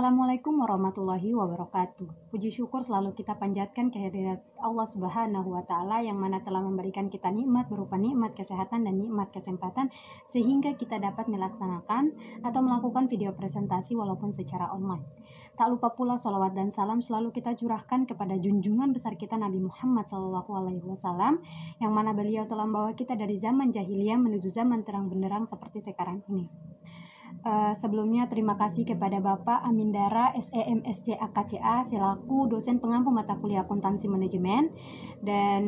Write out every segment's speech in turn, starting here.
Assalamualaikum warahmatullahi wabarakatuh. Puji syukur selalu kita panjatkan kehadirat Allah Subhanahu wa Ta'ala yang mana telah memberikan kita nikmat berupa nikmat kesehatan dan nikmat kesempatan sehingga kita dapat melaksanakan atau melakukan video presentasi walaupun secara online. Tak lupa pula sholawat dan salam selalu kita curahkan kepada junjungan besar kita Nabi Muhammad SAW yang mana beliau telah membawa kita dari zaman jahiliyah menuju zaman terang benderang seperti sekarang ini. Sebelumnya terima kasih kepada Bapak Amindara SEM SC AKCA selaku dosen pengampu mata kuliah akuntansi manajemen dan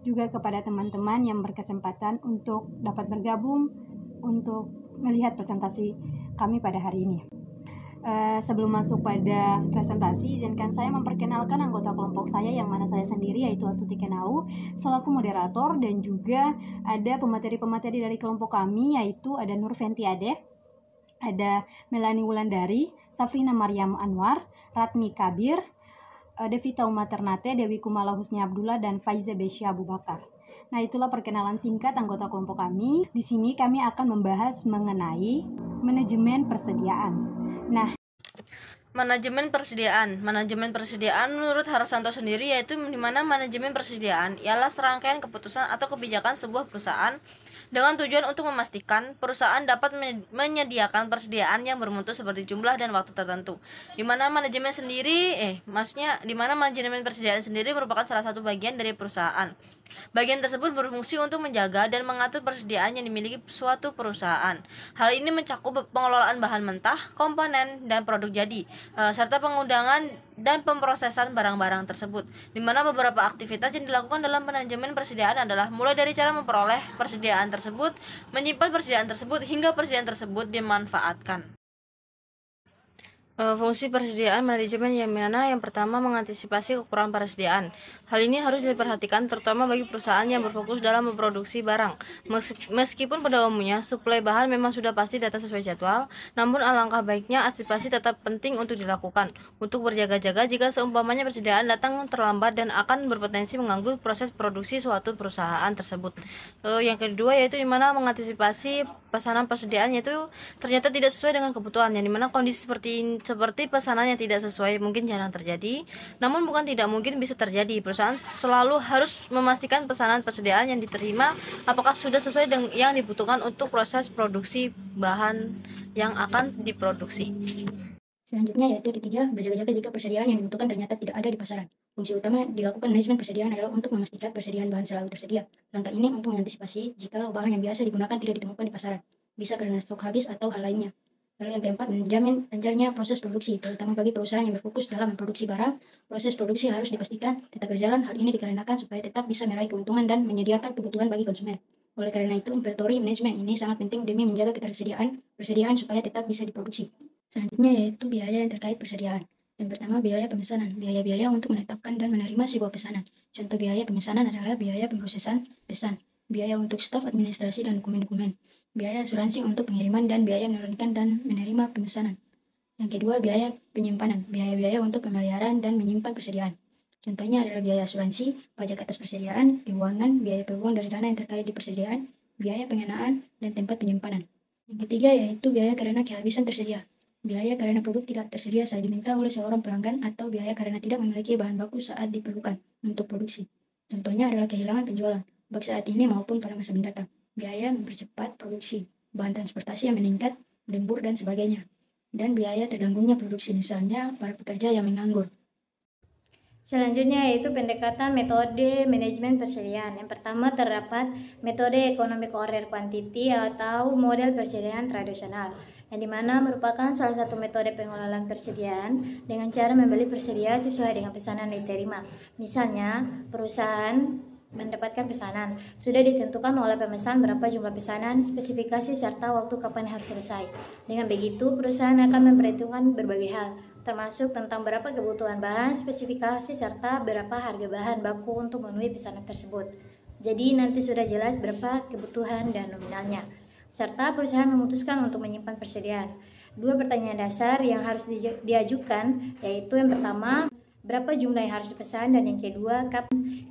juga kepada teman-teman yang berkesempatan untuk dapat bergabung untuk melihat presentasi kami pada hari ini. Sebelum masuk pada presentasi, izinkan saya memperkenalkan anggota kelompok saya yang mana saya sendiri yaitu Astuti Kenau selaku moderator, dan juga ada pemateri-pemateri dari kelompok kami yaitu ada Nur Fenti Ade, ada Melani Wulandari, Safrina Maryam Anwar, Ratmi Kabir, Devita Uma Ternate, Dewi Kumala Husni Abdullah, dan Faiza Besya Abu Bakar. Nah, itulah perkenalan singkat anggota kelompok kami. Di sini kami akan membahas mengenai manajemen persediaan. Nah, Manajemen persediaan menurut Harsanto sendiri yaitu di mana manajemen persediaan ialah serangkaian keputusan atau kebijakan sebuah perusahaan dengan tujuan untuk memastikan perusahaan dapat menyediakan persediaan yang bermutu seperti jumlah dan waktu tertentu. Di mana manajemen persediaan sendiri merupakan salah satu bagian dari perusahaan. Bagian tersebut berfungsi untuk menjaga dan mengatur persediaan yang dimiliki suatu perusahaan. Hal ini mencakup pengelolaan bahan mentah, komponen, dan produk jadi, serta pengundangan dan pemrosesan barang-barang tersebut. Di mana beberapa aktivitas yang dilakukan dalam manajemen persediaan adalah mulai dari cara memperoleh persediaan tersebut, menyimpan persediaan tersebut, hingga persediaan tersebut dimanfaatkan. Fungsi persediaan manajemen yang mana yang pertama mengantisipasi kekurangan persediaan. Hal ini harus diperhatikan terutama bagi perusahaan yang berfokus dalam memproduksi barang. Meskipun pada umumnya suplai bahan memang sudah pasti datang sesuai jadwal, namun alangkah baiknya antisipasi tetap penting untuk dilakukan untuk berjaga-jaga jika seumpamanya persediaan datang terlambat dan akan berpotensi mengganggu proses produksi suatu perusahaan tersebut. Yang kedua yaitu dimana mengantisipasi pesanan persediaan yaitu ternyata tidak sesuai dengan kebutuhan, yang dimana kondisi seperti pesanan yang tidak sesuai mungkin jarang terjadi, namun bukan tidak mungkin bisa terjadi. Perusahaan selalu harus memastikan pesanan persediaan yang diterima apakah sudah sesuai dengan yang dibutuhkan untuk proses produksi bahan yang akan diproduksi. Selanjutnya yaitu ketiga, berjaga-jaga jika persediaan yang dibutuhkan ternyata tidak ada di pasaran. Fungsi utama dilakukan manajemen persediaan adalah untuk memastikan persediaan bahan selalu tersedia. Langkah ini untuk mengantisipasi jika bahan yang biasa digunakan tidak ditemukan di pasaran, bisa karena stok habis atau hal lainnya. Lalu yang keempat, menjamin lancarnya proses produksi, terutama bagi perusahaan yang berfokus dalam memproduksi barang. Proses produksi harus dipastikan tetap berjalan. Hal ini dikarenakan supaya tetap bisa meraih keuntungan dan menyediakan kebutuhan bagi konsumen. Oleh karena itu, inventory management ini sangat penting demi menjaga persediaan supaya tetap bisa diproduksi. Selanjutnya yaitu biaya yang terkait persediaan. Yang pertama, biaya pemesanan. Biaya-biaya untuk menetapkan dan menerima sebuah pesanan. Contoh biaya pemesanan adalah biaya pemrosesan pesan, biaya untuk staf administrasi dan dokumen-dokumen, biaya asuransi untuk pengiriman, dan biaya menurunkan dan menerima pemesanan. Yang kedua, biaya penyimpanan. Biaya-biaya untuk pemeliharaan dan menyimpan persediaan. Contohnya adalah biaya asuransi, pajak atas persediaan, keuangan, biaya perubahan dari dana yang terkait di persediaan, biaya pengenaan, dan tempat penyimpanan. Yang ketiga yaitu biaya karena kehabisan tersedia. Biaya karena produk tidak tersedia saat diminta oleh seorang pelanggan, atau biaya karena tidak memiliki bahan baku saat diperlukan untuk produksi. Contohnya adalah kehilangan penjualan, baik saat ini maupun pada masa mendatang. Biaya mempercepat produksi, bahan transportasi yang meningkat, lembur, dan sebagainya. Dan biaya terganggunya produksi, misalnya para pekerja yang menganggur. Selanjutnya yaitu pendekatan metode manajemen persediaan. Yang pertama terdapat metode economic order quantity atau model persediaan tradisional, yang dimana merupakan salah satu metode pengelolaan persediaan dengan cara membeli persediaan sesuai dengan pesanan yang diterima. Misalnya, perusahaan mendapatkan pesanan, sudah ditentukan oleh pemesan berapa jumlah pesanan, spesifikasi, serta waktu kapan harus selesai. Dengan begitu, perusahaan akan memperhitungkan berbagai hal, termasuk tentang berapa kebutuhan bahan, spesifikasi, serta berapa harga bahan baku untuk memenuhi pesanan tersebut. Jadi nanti sudah jelas berapa kebutuhan dan nominalnya, serta perusahaan memutuskan untuk menyimpan persediaan. Dua pertanyaan dasar yang harus diajukan yaitu yang pertama, berapa jumlah yang harus dipesan, dan yang kedua,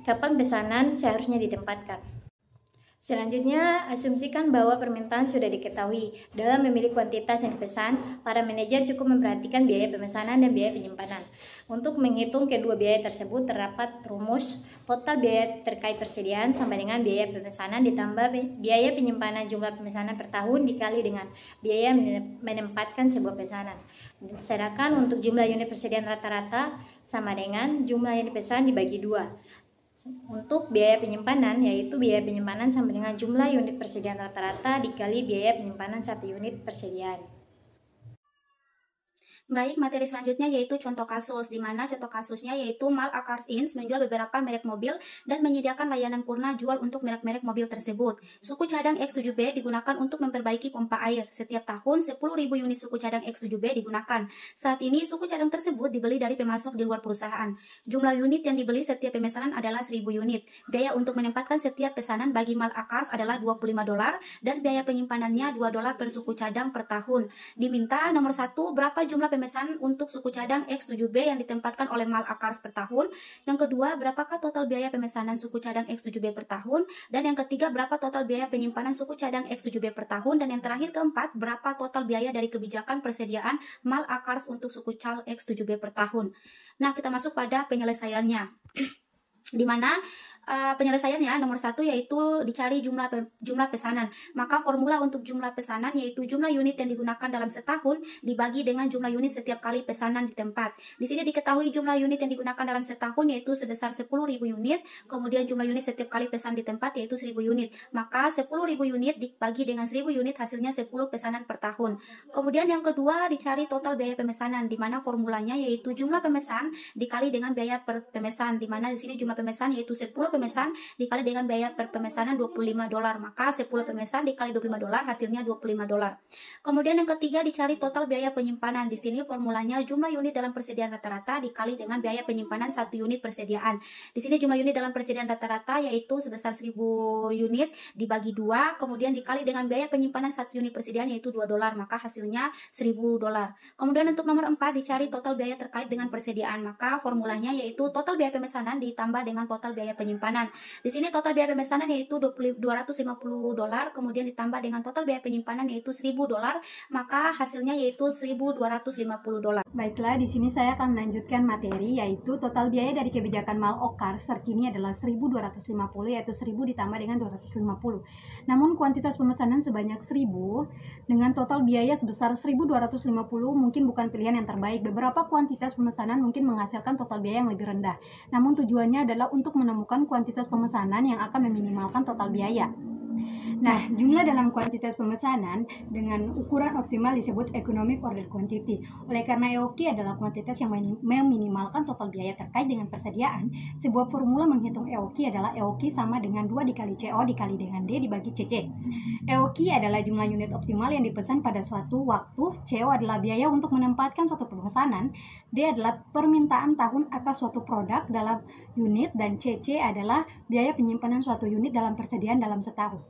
kapan pesanan seharusnya ditempatkan. Selanjutnya, asumsikan bahwa permintaan sudah diketahui. Dalam memilih kuantitas yang dipesan, para manajer cukup memperhatikan biaya pemesanan dan biaya penyimpanan. Untuk menghitung kedua biaya tersebut, terdapat rumus total biaya terkait persediaan sama dengan biaya pemesanan ditambah biaya penyimpanan jumlah pemesanan per tahun dikali dengan biaya menempatkan sebuah pesanan. Sedangkan untuk jumlah unit persediaan rata-rata sama dengan jumlah yang dipesan dibagi 2. Untuk biaya penyimpanan, yaitu biaya penyimpanan sama dengan jumlah unit persediaan rata-rata dikali biaya penyimpanan 1 unit persediaan. Baik, materi selanjutnya yaitu contoh kasus, di mana contoh kasusnya yaitu Mal A Cars Inc. menjual beberapa merek mobil dan menyediakan layanan purna jual untuk merek-merek mobil tersebut. Suku cadang X7B digunakan untuk memperbaiki pompa air. Setiap tahun 10.000 unit suku cadang X7B digunakan. Saat ini suku cadang tersebut dibeli dari pemasok di luar perusahaan. Jumlah unit yang dibeli setiap pemesanan adalah 1.000 unit. Biaya untuk menempatkan setiap pesanan bagi Mal A Cars adalah $25 dan biaya penyimpanannya $2 per suku cadang per tahun. Diminta nomor 1, berapa jumlah pemesanan untuk suku cadang X7B yang ditempatkan oleh Mal A Cars per tahun. Yang kedua, berapakah total biaya pemesanan suku cadang X7B per tahun. Dan yang ketiga, berapa total biaya penyimpanan suku cadang X7B per tahun. Dan yang terakhir keempat, berapa total biaya dari kebijakan persediaan Mal A Cars untuk suku cadang X7B per tahun. Nah, kita masuk pada penyelesaiannya. Di mana penyelesaiannya nomor 1 yaitu dicari jumlah pesanan. Maka formula untuk jumlah pesanan yaitu jumlah unit yang digunakan dalam setahun dibagi dengan jumlah unit setiap kali pesanan di tempat. Di sini diketahui jumlah unit yang digunakan dalam setahun yaitu sebesar 10.000 unit, kemudian jumlah unit setiap kali pesan di tempat yaitu 1.000 unit. Maka 10.000 unit dibagi dengan 1.000 unit hasilnya 10 pesanan per tahun. Kemudian yang kedua dicari total biaya pemesanan, di mana formulanya yaitu jumlah pemesan dikali dengan biaya per pemesan, di mana di sini jumlah pemesan yaitu 10 pemesan dikali dengan biaya per pemesanan $25, maka 10 pemesan dikali $25 hasilnya $25. Kemudian yang ketiga dicari total biaya penyimpanan. Di sini formulanya jumlah unit dalam persediaan rata-rata dikali dengan biaya penyimpanan 1 unit persediaan. Di sini jumlah unit dalam persediaan rata-rata yaitu sebesar 1.000 unit dibagi 2, kemudian dikali dengan biaya penyimpanan 1 unit persediaan yaitu $2, maka hasilnya $1.000. Kemudian untuk nomor 4 dicari total biaya terkait dengan persediaan, maka formulanya yaitu total biaya pemesanan ditambah dengan total biaya penyimpanan. Di sini total biaya pemesanan yaitu $250, kemudian ditambah dengan total biaya penyimpanan yaitu $1.000, maka hasilnya yaitu $1.250. Baiklah, di sini saya akan melanjutkan materi yaitu total biaya dari kebijakan Mal A Cars terkini adalah 1.250, yaitu 1.000 ditambah dengan 250. Namun kuantitas pemesanan sebanyak 1.000 dengan total biaya sebesar 1.250 mungkin bukan pilihan yang terbaik. Beberapa kuantitas pemesanan mungkin menghasilkan total biaya yang lebih rendah. Namun tujuannya adalah untuk menemukan kuantitas pemesanan yang akan meminimalkan total biaya. Nah, jumlah dalam kuantitas pemesanan dengan ukuran optimal disebut Economic Order Quantity. Oleh karena EOQ adalah kuantitas yang meminimalkan total biaya terkait dengan persediaan, sebuah formula menghitung EOQ adalah EOQ sama dengan 2 dikali CO dikali dengan D dibagi CC. EOQ adalah jumlah unit optimal yang dipesan pada suatu waktu, CO adalah biaya untuk menempatkan suatu pemesanan, D adalah permintaan tahun atas suatu produk dalam unit, dan CC adalah biaya penyimpanan suatu unit dalam persediaan dalam setahun.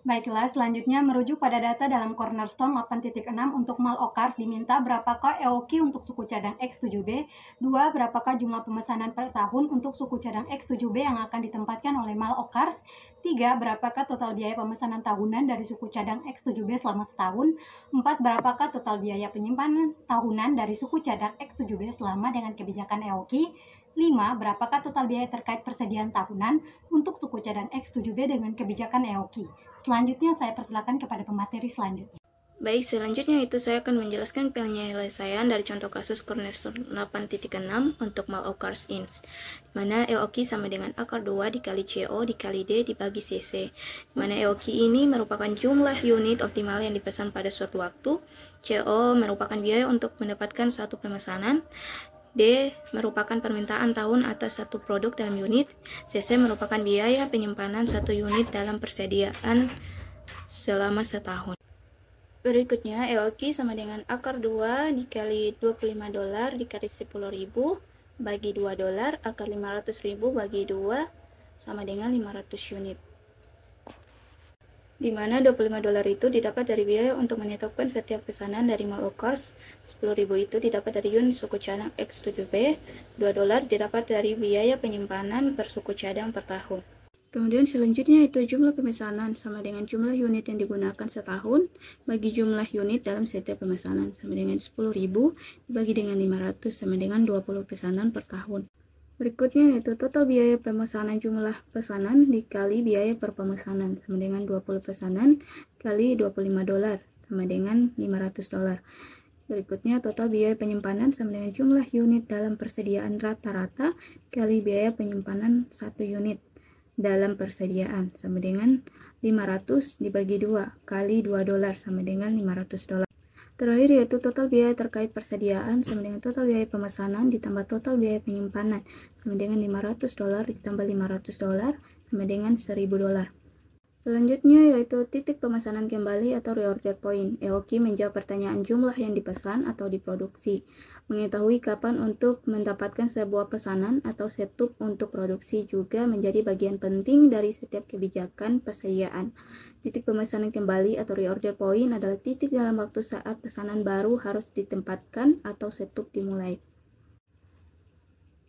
Baiklah, selanjutnya merujuk pada data dalam Cornerstone 8.6 untuk Mal A Cars diminta berapakah EOQ untuk suku cadang X7B, 2. Berapakah jumlah pemesanan per tahun untuk suku cadang X7B yang akan ditempatkan oleh Mal A Cars, 3. Berapakah total biaya pemesanan tahunan dari suku cadang X7B selama setahun, 4. Berapakah total biaya penyimpanan tahunan dari suku cadang X7B selama dengan kebijakan EOQ, 5. Berapakah total biaya terkait persediaan tahunan untuk suku cadang X7B dengan kebijakan EOQ. Selanjutnya saya persilakan kepada pemateri selanjutnya. Baik, selanjutnya itu saya akan menjelaskan penyelesaian dari contoh kasus Cornerstone 8.6 untuk Mal A Cars Inc. Mana EOQ sama dengan akar 2 dikali CO dikali D dibagi CC. Mana EOQ ini merupakan jumlah unit optimal yang dipesan pada suatu waktu. CO merupakan biaya untuk mendapatkan satu pemesanan. D merupakan permintaan tahun atas satu produk dalam unit. CC merupakan biaya penyimpanan satu unit dalam persediaan selama setahun. Berikutnya, EOQ sama dengan akar 2 dikali $25 dikali 10.000 bagi $2, akar 500.000 bagi 2 sama dengan 500 unit. Di mana $25 itu didapat dari biaya untuk menetapkan setiap pesanan dari Mal A Cars, 10.000 itu didapat dari unit suku cadang X7B, $2 didapat dari biaya penyimpanan per suku cadang per tahun. Kemudian selanjutnya itu jumlah pemesanan sama dengan jumlah unit yang digunakan setahun bagi jumlah unit dalam setiap pemesanan sama dengan 10.000 dibagi dengan 500 sama dengan 20 pesanan per tahun. Berikutnya yaitu total biaya pemesanan jumlah pesanan dikali biaya per pemesanan sama dengan 20 pesanan kali $25 sama dengan $500. Berikutnya total biaya penyimpanan sama dengan jumlah unit dalam persediaan rata-rata kali biaya penyimpanan 1 unit dalam persediaan sama dengan 500 dibagi 2 kali $2 sama dengan $500. Terakhir yaitu total biaya terkait persediaan sama dengan total biaya pemesanan ditambah total biaya penyimpanan sama dengan $500 ditambah $500 sama dengan $1.000. Selanjutnya yaitu titik pemesanan kembali atau reorder point. EOQ menjawab pertanyaan jumlah yang dipesan atau diproduksi, mengetahui kapan untuk mendapatkan sebuah pesanan atau setup untuk produksi juga menjadi bagian penting dari setiap kebijakan persediaan. Titik pemesanan kembali atau reorder point adalah titik dalam waktu saat pesanan baru harus ditempatkan atau setup dimulai.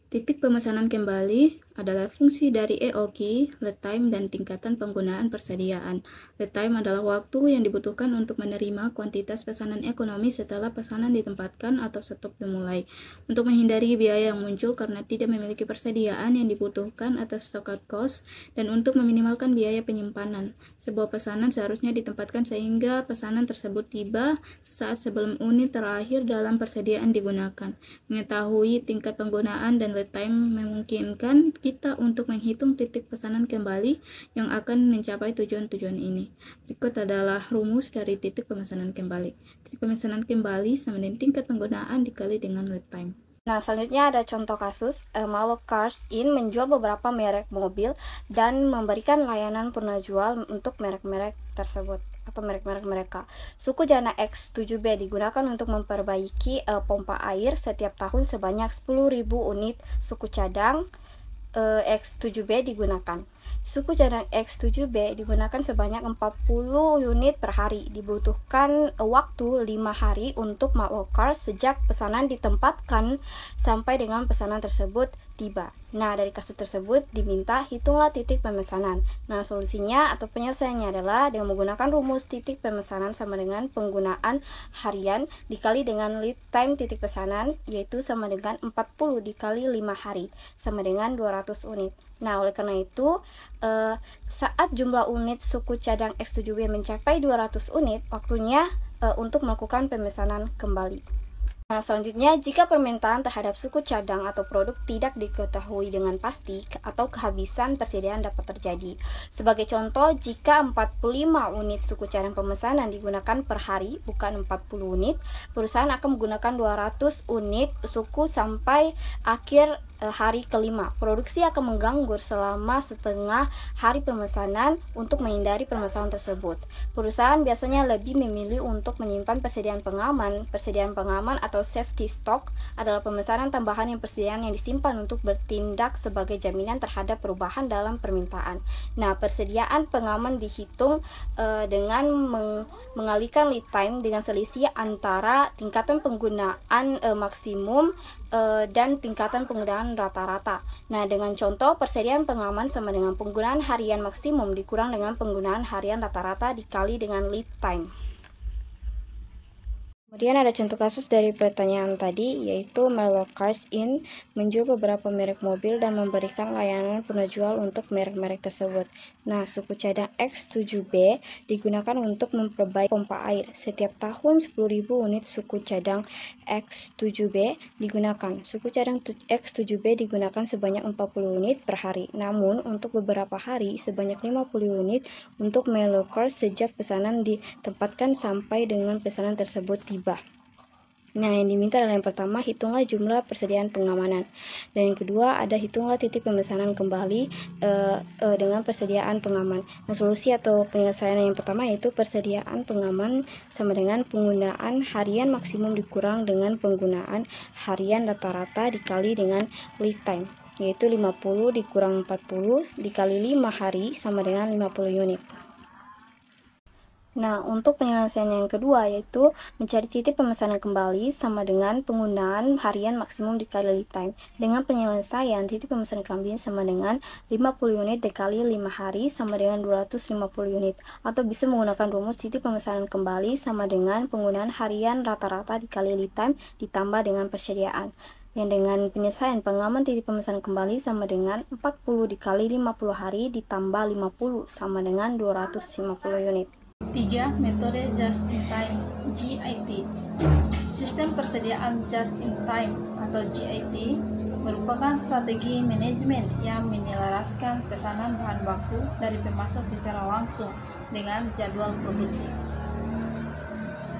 Titik pemesanan kembali adalah fungsi dari EOQ, lead time, dan tingkatan penggunaan persediaan. Lead time adalah waktu yang dibutuhkan untuk menerima kuantitas pesanan ekonomi setelah pesanan ditempatkan atau stop dimulai. Untuk menghindari biaya yang muncul karena tidak memiliki persediaan yang dibutuhkan atau stock out cost, dan untuk meminimalkan biaya penyimpanan. Sebuah pesanan seharusnya ditempatkan sehingga pesanan tersebut tiba sesaat sebelum unit terakhir dalam persediaan digunakan. Mengetahui tingkat penggunaan dan lead time memungkinkan kita untuk menghitung titik pesanan kembali yang akan mencapai tujuan-tujuan ini. Berikut adalah rumus dari titik pemesanan kembali. Titik pemesanan kembali sama dengan tingkat penggunaan dikali dengan lead time. Nah, selanjutnya ada contoh kasus, Malo Cars In menjual beberapa merek mobil dan memberikan layanan purna jual untuk merek-merek tersebut atau merek-merek mereka. Suku Jana X7B digunakan untuk memperbaiki pompa air setiap tahun sebanyak 10.000 unit. Suku cadang X7B digunakan. Suku cadang X7B digunakan sebanyak 40 unit per hari. Dibutuhkan waktu 5 hari untuk Malo Cars sejak pesanan ditempatkan sampai dengan pesanan tersebut tiba. Nah, dari kasus tersebut diminta hitunglah titik pemesanan. Nah, solusinya atau penyelesaiannya adalah dengan menggunakan rumus titik pemesanan sama dengan penggunaan harian dikali dengan lead time titik pesanan, yaitu sama dengan 40 dikali 5 hari sama dengan 200 unit. Nah, oleh karena itu saat jumlah unit suku cadang X7B mencapai 200 unit, waktunya untuk melakukan pemesanan kembali. Nah, selanjutnya, jika permintaan terhadap suku cadang atau produk tidak diketahui dengan pasti atau kehabisan persediaan dapat terjadi. Sebagai contoh, jika 45 unit suku cadang pemesanan digunakan per hari, bukan 40 unit, perusahaan akan menggunakan 200 unit suku sampai akhir hari kelima. Produksi akan mengganggu selama setengah hari pemesanan untuk menghindari permasalahan tersebut. Perusahaan biasanya lebih memilih untuk menyimpan persediaan pengaman. Persediaan pengaman atau safety stock adalah pemesanan tambahan yang persediaan yang disimpan untuk bertindak sebagai jaminan terhadap perubahan dalam permintaan. Nah, persediaan pengaman dihitung dengan mengalihkan lead time dengan selisih antara tingkatan penggunaan maksimum dan tingkatan penggunaan rata-rata. Nah, dengan contoh persediaan pengaman sama dengan penggunaan harian maksimum dikurang dengan penggunaan harian rata-rata dikali dengan lead time. Kemudian ada contoh kasus dari pertanyaan tadi, yaitu Malo Cars In menjual beberapa merek mobil dan memberikan layanan purna jual untuk merek-merek tersebut. Nah, suku cadang X7B digunakan untuk memperbaiki pompa air. Setiap tahun 10.000 unit suku cadang X7B digunakan. Suku cadang X7B digunakan sebanyak 40 unit per hari. Namun, untuk beberapa hari sebanyak 50 unit untuk Malo Cars sejak pesanan ditempatkan sampai dengan pesanan tersebut tiba. Nah, yang diminta adalah yang pertama, hitunglah jumlah persediaan pengamanan. Dan yang kedua, ada hitunglah titik pemesanan kembali dengan persediaan pengaman. Nah, solusi atau penyelesaian yang pertama yaitu persediaan pengaman sama dengan penggunaan harian maksimum dikurang dengan penggunaan harian rata-rata dikali dengan lead time, yaitu 50 dikurang 40 dikali 5 hari sama dengan 50 unit. Nah, untuk penyelesaian yang kedua yaitu mencari titik pemesanan kembali sama dengan penggunaan harian maksimum dikali lead time. Dengan penyelesaian titik pemesanan kembali sama dengan 50 unit dikali 5 hari sama dengan 250 unit. Atau bisa menggunakan rumus titik pemesanan kembali sama dengan penggunaan harian rata-rata dikali lead time ditambah dengan persediaan. Yang dengan penyelesaian pengalaman titik pemesanan kembali sama dengan 40 dikali 50 hari ditambah 50 sama dengan 250 unit. 3. Metode Just in Time (JIT). Sistem persediaan Just in Time atau JIT merupakan strategi manajemen yang menyelaraskan pesanan bahan baku dari pemasok secara langsung dengan jadwal produksi.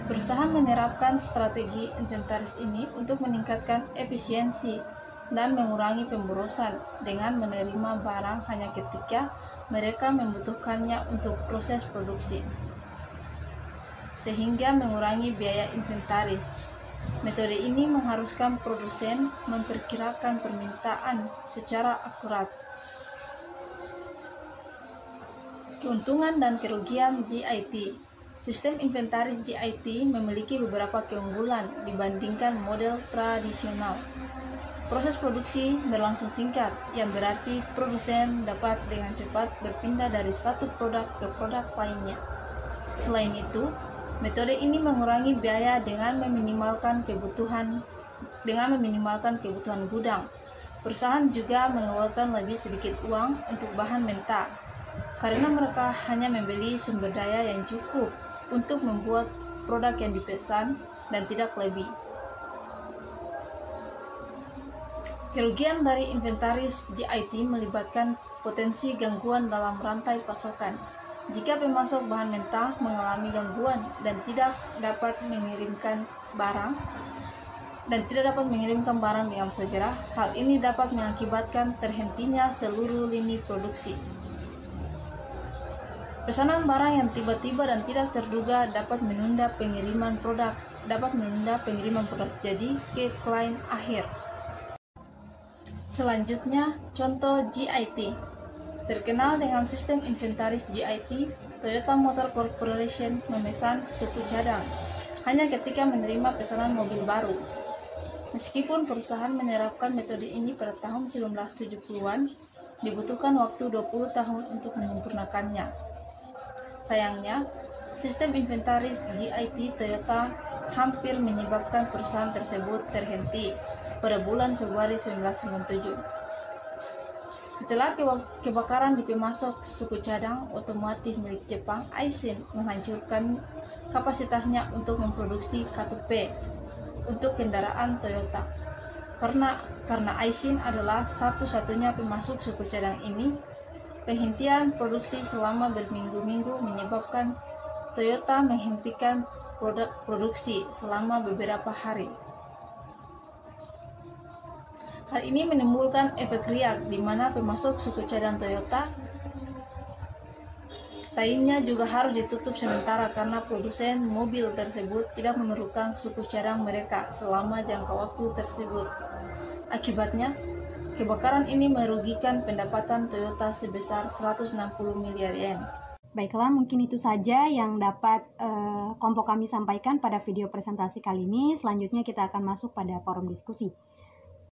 Perusahaan menerapkan strategi inventaris ini untuk meningkatkan efisiensi dan mengurangi pemborosan dengan menerima barang hanya ketika mereka membutuhkannya untuk proses produksi, sehingga mengurangi biaya inventaris. Metode ini mengharuskan produsen memperkirakan permintaan secara akurat. Keuntungan dan kerugian JIT. Sistem inventaris JIT memiliki beberapa keunggulan dibandingkan model tradisional. Proses produksi berlangsung singkat, yang berarti produsen dapat dengan cepat berpindah dari satu produk ke produk lainnya. Selain itu, metode ini mengurangi biaya dengan meminimalkan kebutuhan gudang. Perusahaan juga mengeluarkan lebih sedikit uang untuk bahan mentah, karena mereka hanya membeli sumber daya yang cukup untuk membuat produk yang dipesan dan tidak lebih. Kerugian dari inventaris JIT melibatkan potensi gangguan dalam rantai pasokan. Jika pemasok bahan mentah mengalami gangguan dan tidak dapat mengirimkan barang dengan segera, hal ini dapat mengakibatkan terhentinya seluruh lini produksi. Pesanan barang yang tiba-tiba dan tidak terduga dapat menunda pengiriman produk jadi ke klien akhir. Selanjutnya, contoh JIT. Terkenal dengan sistem inventaris JIT, Toyota Motor Corporation memesan suku cadang hanya ketika menerima pesanan mobil baru. Meskipun perusahaan menerapkan metode ini pada tahun 1970-an, dibutuhkan waktu 20 tahun untuk menyempurnakannya. Sayangnya, sistem inventaris JIT Toyota hampir menyebabkan perusahaan tersebut terhenti pada bulan Februari 1997. Setelah kebakaran di pemasok suku cadang otomotif milik Jepang, Aisin menghancurkan kapasitasnya untuk memproduksi kartu P untuk kendaraan Toyota. Karena Aisin adalah satu-satunya pemasok suku cadang ini, penghentian produksi selama berminggu-minggu menyebabkan Toyota menghentikan produksi selama beberapa hari. Hal ini menimbulkan efek riak di mana pemasok suku cadang Toyota lainnya juga harus ditutup sementara karena produsen mobil tersebut tidak memerlukan suku cadang mereka selama jangka waktu tersebut. Akibatnya, kebakaran ini merugikan pendapatan Toyota sebesar 160 miliar yen. Baiklah, mungkin itu saja yang dapat kelompok kami sampaikan pada video presentasi kali ini. Selanjutnya kita akan masuk pada forum diskusi.